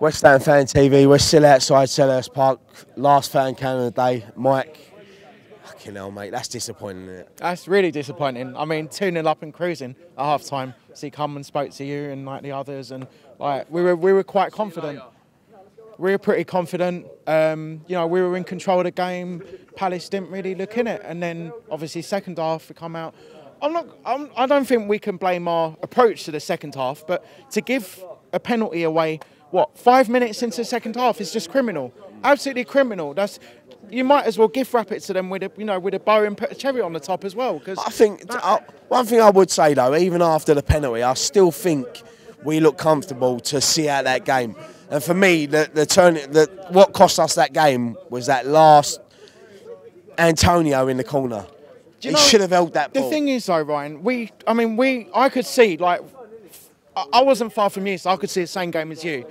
West Ham Fan TV, we're still outside Selhurst Park. Last fan count of the day. Mike, fucking hell, mate, that's disappointing, isn't it? That's really disappointing. I mean, 2-0 up and cruising at half time. So he come and spoke to you and like the others, and like we were quite confident. We were pretty confident. We were in control of the game. Palace didn't really look in it, and then obviously second half we come out. I don't think we can blame our approach to the second half, but to give a penalty away, 5 minutes into the second half is just criminal, absolutely criminal. You might as well gift wrap it to them with a bow and put a cherry on the top as well. Because I think one thing I would say though, even after the penalty, I still think we look comfortable to see out that game. And for me, what cost us that game was that last Antonio in the corner. He should have held that ball. The thing is though, Ryan, I could see, like, I wasn't far from you, so I could see the same game as you.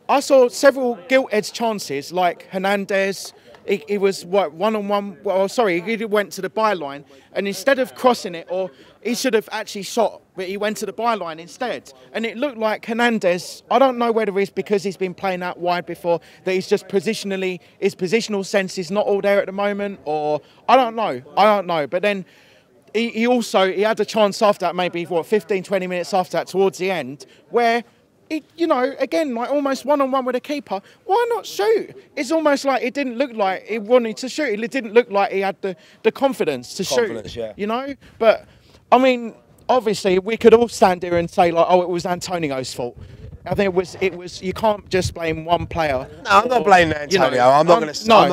I saw several gilt-edged chances, like Hernandez. He was one-on-one. Well, sorry, he went to the byline, and instead of crossing it, or he should have actually shot, but he went to the byline instead. And it looked like Hernandez. I don't know whether it's because he's been playing out wide before that he's just positionally, his positional sense is not all there at the moment, or I don't know. But then he had a chance after that, maybe 15, 20 minutes after that, towards the end, where. Again, like almost one-on-one with a keeper. Why not shoot? It's almost like it didn't look like he wanted to shoot. It didn't look like he had the confidence to shoot. Yeah. But, I mean, obviously, we could all stand here and say, like, it was Antonio's fault. I think it was. You can't just blame one player. No, I'm not blaming Antonio. I'm not going to stay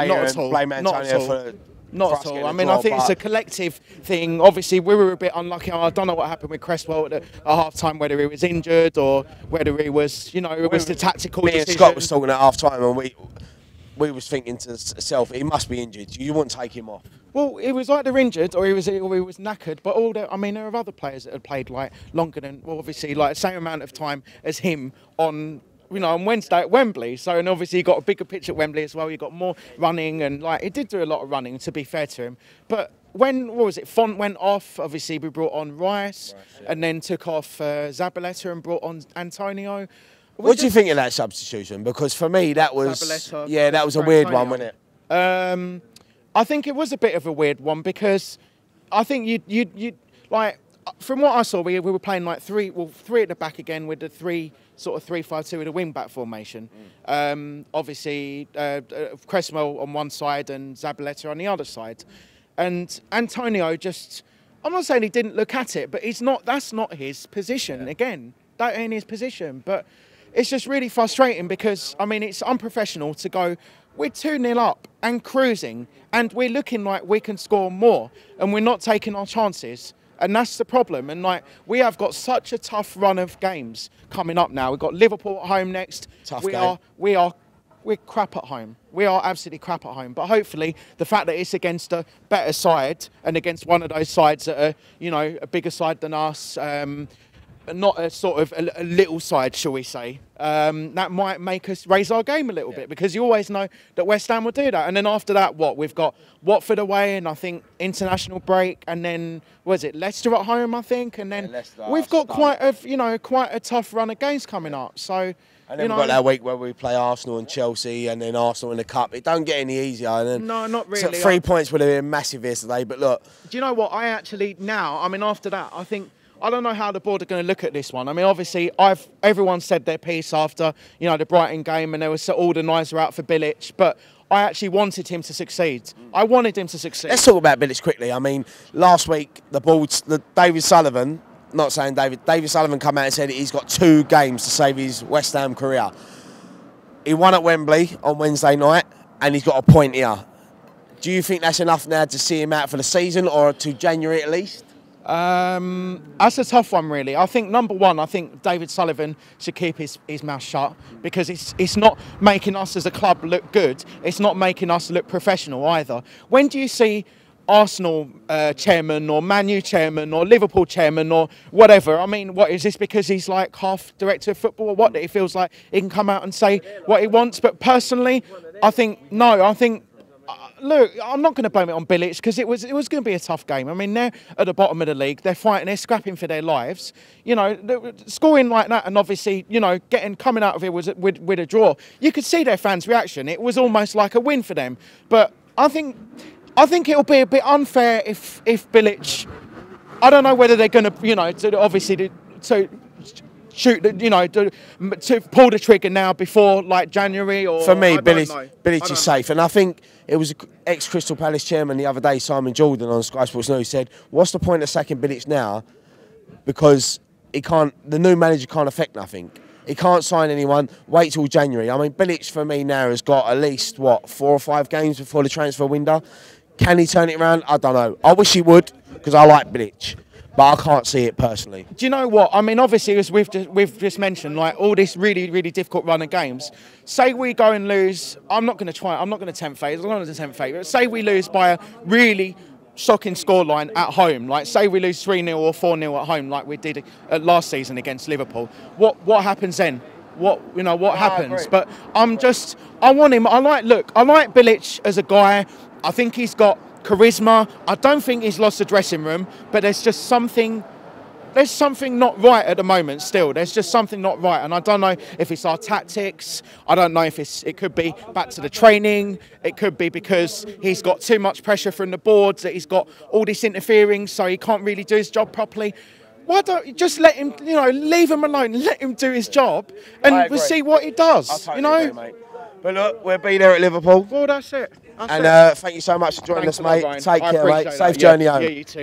here and blame Antonio for... Not at all. I mean, I think it's a collective thing. Obviously, we were a bit unlucky. I don't know what happened with Cresswell at half-time, whether he was injured or whether he was, it was the tactical decision. Me and Scott was talking at half-time, and we was thinking to ourselves, he must be injured. You wouldn't take him off. Well, it was like they're injured or he was knackered. But there are other players that had played like longer than, obviously, like the same amount of time as him on Wednesday at Wembley. So, and obviously he got a bigger pitch at Wembley as well. He got more running, and like he did do a lot of running, to be fair to him. But when Font went off, obviously we brought on Rice, and then took off Zabaleta and brought on Antonio. What do you think of that substitution? Because for me that was that was a weird one, wasn't it? I think it was a bit of a weird one, because I think you like, from what I saw, we were playing like three at the back again with the 3-5-2 with a wing-back formation. Obviously, Cresswell on one side and Zabaleta on the other side. And Antonio I'm not saying he didn't look at it, but that's not his position. Yeah. Again, that ain't his position. But it's just really frustrating because, I mean, it's unprofessional to go, we're 2-0 up and cruising, and we're looking like we can score more, and we're not taking our chances. And that's the problem. And like, we have got such a tough run of games coming up now. We've got Liverpool at home next. Tough game. We're crap at home. We are absolutely crap at home. But hopefully, the fact that it's against a better side and against one of those sides that are, a bigger side than us, not a sort of a little side, shall we say, that might make us raise our game a little bit, because you always know that West Ham will do that. And then after that, we've got Watford away, and I think international break, and then Leicester at home, I think, and then we've got quite a tough run of games coming up. So. And then we've got that week where we play Arsenal and Chelsea, and then Arsenal in the Cup. It don't get any easier. And then no, not really. 3 points would have been massive yesterday, but look. Do you know what? After that, I think, I don't know how the board are going to look at this one. I mean, obviously, everyone said their piece after, the Brighton game, and there was all the knives were out for Bilic, but I actually wanted him to succeed. I wanted him to succeed. Let's talk about Bilic quickly. I mean, last week, David Sullivan... Not saying David Sullivan come out and said he's got 2 games to save his West Ham career. He won at Wembley on Wednesday night, and he's got a point here. Do you think that's enough now to see him out for the season, or to January at least? That's a tough one, really. I think, number one, David Sullivan should keep his mouth shut, because it's not making us as a club look good. It's not making us look professional either. When do you see Arsenal chairman or Man U chairman or Liverpool chairman or whatever? I mean, what is this, because he's like half director of football or what, that he feels like he can come out and say what he wants? But personally, I think look, I'm not going to blame it on Bilic because it was going to be a tough game. I mean, they're at the bottom of the league. They're fighting. They're scrapping for their lives. You know, scoring like that, and obviously, you know, coming out of it with a draw. You could see their fans' reaction. It was almost like a win for them. But I think it'll be a bit unfair if Bilic. I don't know whether they're going to, you know, to shoot, you know, to pull the trigger now before like January or. For me, Bilic is safe, and I think it was ex-Crystal Palace chairman the other day, Simon Jordan on Sky Sports News said, "What's the point of sacking Bilic now? Because the new manager can't affect nothing. He can't sign anyone. Wait till January." I mean, Bilic for me now has got at least 4 or 5 games before the transfer window. Can he turn it around? I don't know. I wish he would because I like Bilic. But I can't see it personally. Do you know what? I mean, obviously, as we've just mentioned, like all this really, really difficult run of games. Say we go and lose. I'm not going to tempt fate. I'm not going to tempt fate. But say we lose by a really shocking scoreline at home. Like say we lose 3-0 or 4-0 at home, like we did last season against Liverpool. What happens then? What happens? But I want him. I like Bilic as a guy. I think he's got charisma. I don't think he's lost the dressing room, but there's something not right at the moment still. There's just something not right, and I don't know if it's our tactics. I don't know if it could be back to the training. It could be because he's got too much pressure from the boards, that he's got all this interfering, so he can't really do his job properly. Why don't you just let him, you know, leave him alone, let him do his job, and we'll see what he does, totally you know? agree, mate. But look, we'll be there at Liverpool. Well, that's it. Thank you so much for joining us, mate. Take care, mate. Safe journey home. Yeah, you too.